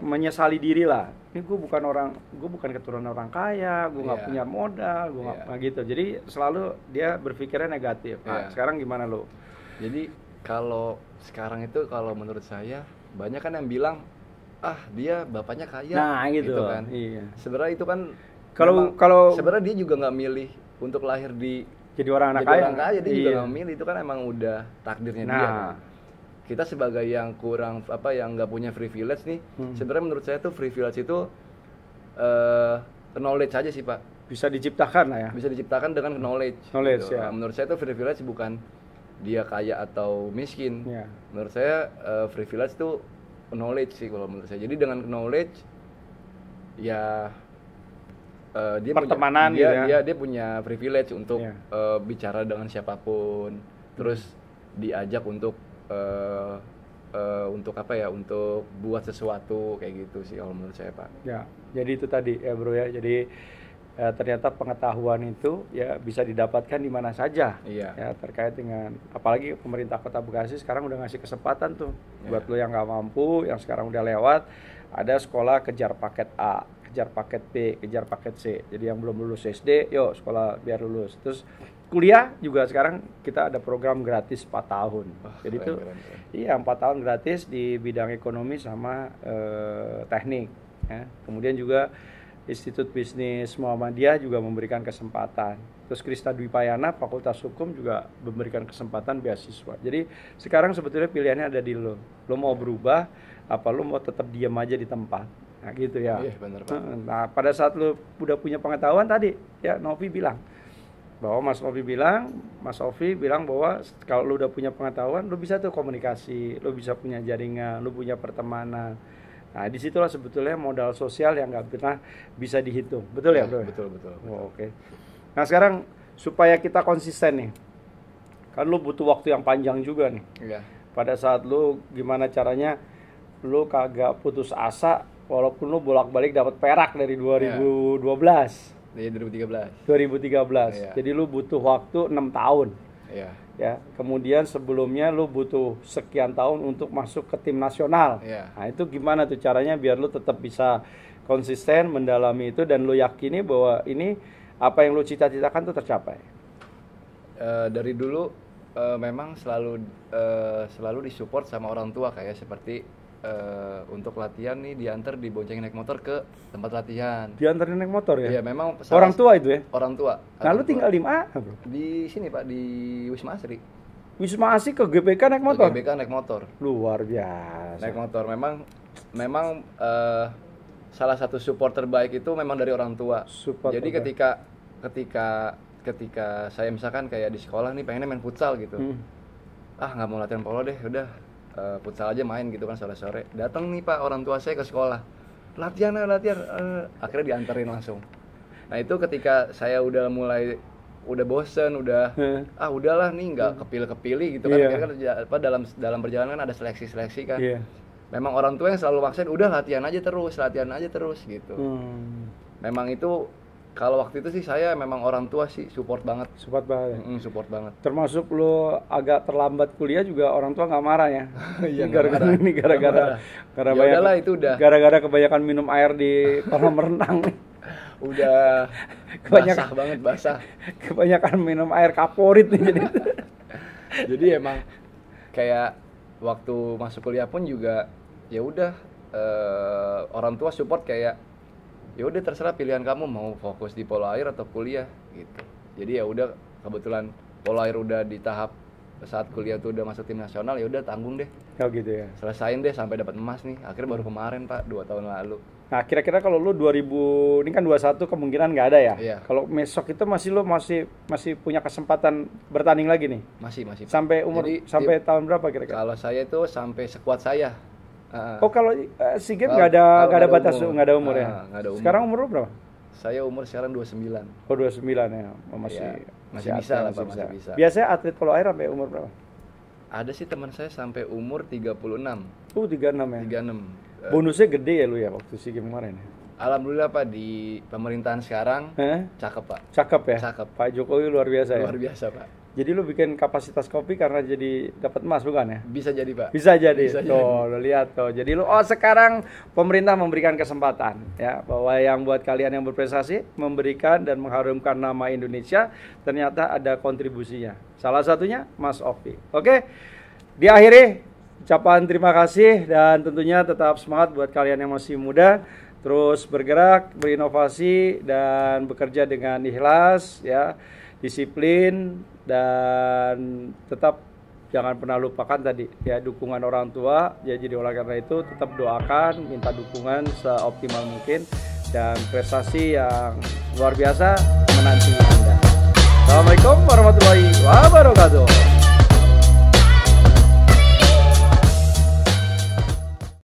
Speaker 2: menyesali diri lah. Ini gue bukan keturunan orang kaya, gue nggak
Speaker 1: Iya.
Speaker 2: punya modal, gue nggak
Speaker 1: Iya.
Speaker 2: gitu. Jadi selalu dia berpikirnya negatif. Nah,
Speaker 1: Iya.
Speaker 2: sekarang gimana lu?
Speaker 1: Jadi kalau sekarang itu kalau menurut saya banyak kan yang bilang dia bapaknya kaya.
Speaker 2: Nah, gitu.
Speaker 1: Kan.
Speaker 2: Iya.
Speaker 1: Sebenarnya itu kan
Speaker 2: Kalau
Speaker 1: sebenarnya dia juga nggak milih untuk lahir di
Speaker 2: jadi orang anak
Speaker 1: jadi
Speaker 2: kaya,
Speaker 1: orang kaya, dia juga
Speaker 2: iya.
Speaker 1: nggak milih, itu kan emang udah takdirnya
Speaker 2: Nah.
Speaker 1: dia. Kan. Kita sebagai yang kurang yang nggak punya privilege nih, sebenarnya menurut saya tuh privilege itu knowledge aja sih, Pak.
Speaker 2: Bisa diciptakan lah ya.
Speaker 1: Bisa diciptakan dengan knowledge.
Speaker 2: Knowledge, ya.
Speaker 1: Nah, menurut saya tuh privilege bukan dia kaya atau miskin.
Speaker 2: Ya.
Speaker 1: Menurut saya privilege tuh knowledge sih kalau menurut saya. Jadi dengan knowledge ya dia
Speaker 2: Pertemanan
Speaker 1: punya,
Speaker 2: gitu ya.
Speaker 1: dia punya privilege untuk
Speaker 2: Ya.
Speaker 1: bicara dengan siapapun, terus diajak untuk untuk buat sesuatu kayak gitu sih kalau menurut saya, Pak.
Speaker 2: Ya, jadi itu tadi ya bro ya. Jadi ternyata pengetahuan itu ya bisa didapatkan di mana saja.
Speaker 1: Iya.
Speaker 2: Ya terkait dengan apalagi pemerintah Kota Bekasi sekarang udah ngasih kesempatan tuh buat lo yang nggak mampu, yang sekarang udah lewat, ada sekolah kejar paket A, kejar paket B, kejar paket C. Jadi yang belum lulus SD, yuk sekolah biar lulus. Terus kuliah juga sekarang kita ada program gratis 4 tahun. Jadi itu iya 4 tahun gratis di bidang ekonomi sama teknik. Ya. Kemudian juga Institut Bisnis Muhammadiyah juga memberikan kesempatan. Terus Krista Dwi Payana Fakultas Hukum juga memberikan kesempatan beasiswa. Jadi sekarang sebetulnya pilihannya ada di lo. Lo mau berubah apa lo mau tetap diam aja di tempat. Nah gitu ya.
Speaker 1: Iya, benar, Pak.
Speaker 2: Nah pada saat lo udah punya pengetahuan tadi ya Novi bilang bahwa Mas Ovi bilang bahwa kalau lo udah punya pengetahuan lo bisa tuh komunikasi, lo bisa punya jaringan, lo punya pertemanan. Nah, disitulah sebetulnya modal sosial yang nggak pernah bisa dihitung. Betul ya, bro?
Speaker 1: Betul.
Speaker 2: Oh, oke. Nah, sekarang supaya kita konsisten nih, kan lu butuh waktu yang panjang juga nih.
Speaker 1: Iya.
Speaker 2: Pada saat lu gimana caranya lu kagak putus asa, walaupun lu bolak-balik dapat perak dari 2012.
Speaker 1: Dari 2013.
Speaker 2: 2013.
Speaker 1: Iya.
Speaker 2: Jadi lu butuh waktu 6 tahun.
Speaker 1: Iya.
Speaker 2: Ya, kemudian sebelumnya lu butuh sekian tahun untuk masuk ke tim nasional.
Speaker 1: Iya.
Speaker 2: Nah, itu gimana tuh caranya biar lu tetap bisa konsisten mendalami itu dan lu yakini bahwa ini apa yang lu cita-citakan tuh tercapai?
Speaker 1: Dari dulu memang selalu disupport sama orang tua kayak seperti untuk latihan nih diantar diboncengin naik motor ke tempat latihan.
Speaker 2: Diantarin naik motor ya?
Speaker 1: Iya, memang
Speaker 2: Orang tua itu ya?
Speaker 1: Orang tua.
Speaker 2: Nah, lu
Speaker 1: Orang
Speaker 2: tinggal
Speaker 1: tua.
Speaker 2: di mana, bro?
Speaker 1: Di sini, Pak, di Wisma Asri.
Speaker 2: Wisma Asih ke GBK naik motor?
Speaker 1: Ke GBK naik motor.
Speaker 2: Luar biasa.
Speaker 1: Naik motor memang salah satu support terbaik itu memang dari orang tua.
Speaker 2: Support
Speaker 1: Jadi
Speaker 2: terbaik.
Speaker 1: ketika saya misalkan kayak di sekolah nih pengennya main futsal gitu. Nggak mau latihan polo deh, udah futsal aja main gitu kan sore-sore. Datang nih Pak orang tua saya ke sekolah. Latihan. Akhirnya dianterin langsung. Nah, itu ketika saya udah bosen, udahlah nih nggak kepilih gitu kan.
Speaker 2: Iya.
Speaker 1: Kan dalam perjalanan kan ada seleksi kan.
Speaker 2: Iya.
Speaker 1: Memang orang tua yang selalu maksain udah latihan aja terus gitu. Memang itu kalau waktu itu sih saya memang orang tua sih support banget.
Speaker 2: Support banget.
Speaker 1: Support banget.
Speaker 2: Termasuk lu agak terlambat kuliah juga orang tua nggak marah ya?
Speaker 1: Iya,
Speaker 2: gara-gara
Speaker 1: Ya udahlah, itu udah.
Speaker 2: Gara-gara kebanyakan minum air di kolam renang.
Speaker 1: Udah basah.
Speaker 2: Kebanyakan minum air kaporit nih jadi.
Speaker 1: Jadi emang kayak waktu masuk kuliah pun juga ya udah orang tua support kayak ya udah terserah pilihan kamu mau fokus di polo air atau kuliah gitu. Jadi ya udah kebetulan polo air udah di tahap saat kuliah tuh udah masuk tim nasional, ya udah tanggung deh.
Speaker 2: Oh gitu ya.
Speaker 1: Selesain deh sampai dapat emas nih. Akhirnya baru kemarin Pak, 2 tahun lalu.
Speaker 2: Nah, kira-kira kalau lu 2000 ini kan 21 kemungkinan nggak ada ya?
Speaker 1: Iya.
Speaker 2: Kalau besok itu lu masih punya kesempatan bertanding lagi nih?
Speaker 1: Masih Pak.
Speaker 2: Sampai sampai tahun berapa kira-kira?
Speaker 1: Kalau saya itu sampai sekuat saya.
Speaker 2: Oh, kalau SEA Games nggak ada batas, nggak ada umur ya?
Speaker 1: Nggak ada umur.
Speaker 2: Sekarang umur lu berapa?
Speaker 1: Saya umur sekarang 29.
Speaker 2: Oh, 29 ya. Masih
Speaker 1: Masih bisa lah, Pak, masih bisa.
Speaker 2: Biasanya atlet polo air sampai umur berapa?
Speaker 1: Ada sih teman saya sampai umur 36.
Speaker 2: 36 ya.
Speaker 1: 36.
Speaker 2: Bonusnya gede ya lu ya waktu SEA Games kemarin ya?
Speaker 1: Alhamdulillah Pak, di pemerintahan sekarang cakep Pak.
Speaker 2: Cakep ya?
Speaker 1: Cakep.
Speaker 2: Pak Jokowi luar biasa ya?
Speaker 1: Luar biasa Pak.
Speaker 2: Jadi lu bikin kapasitas kopi karena jadi dapat emas bukan ya?
Speaker 1: Bisa jadi Pak.
Speaker 2: Bisa jadi.
Speaker 1: Bisa
Speaker 2: tuh, lu lihat tuh. Jadi lu sekarang pemerintah memberikan kesempatan ya bahwa yang buat kalian yang berprestasi memberikan dan mengharumkan nama Indonesia ternyata ada kontribusinya. Salah satunya Mas Opi. Oke. Diakhiri ucapan terima kasih dan tentunya tetap semangat buat kalian yang masih muda, terus bergerak, berinovasi dan bekerja dengan ikhlas ya, disiplin dan tetap jangan pernah lupakan tadi ya dukungan orang tua. Ya, jadi oleh karena itu tetap doakan, minta dukungan seoptimal mungkin dan prestasi yang luar biasa menanti Anda. Assalamualaikum warahmatullahi wabarakatuh.